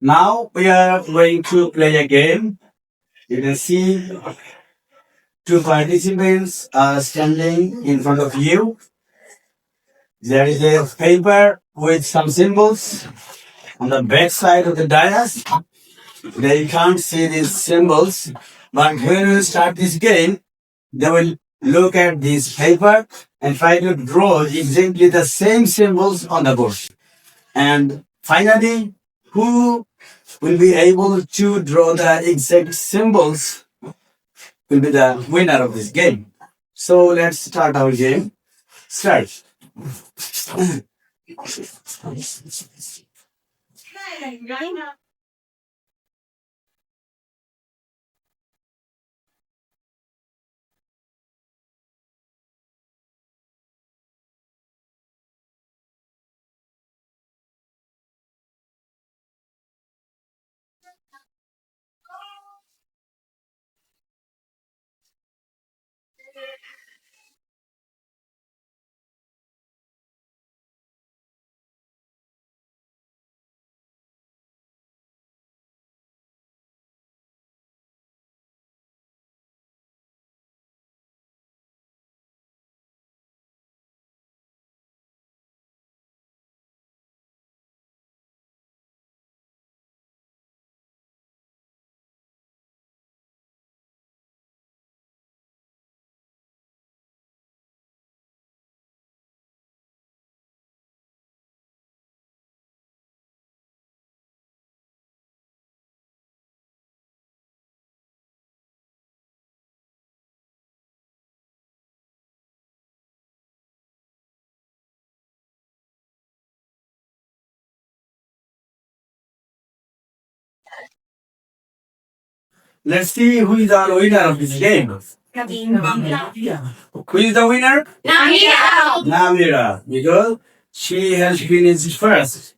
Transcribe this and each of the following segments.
Now we are going to play a game. You can see two participants are standing in front of you. There is a paper with some symbols on the back side of the dais. They can't see these symbols, but when we start this game, they will look at this paper and try to draw exactly the same symbols on the board. And finally, who will be able to draw the exact symbols will be the winner of this game. So let's start our game. Start. Let's see who is our winner of this game. Who is the winner? Namira. Because she has finished first.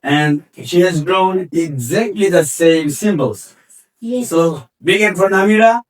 And she has drawn exactly the same symbols. So, big hand for Namira.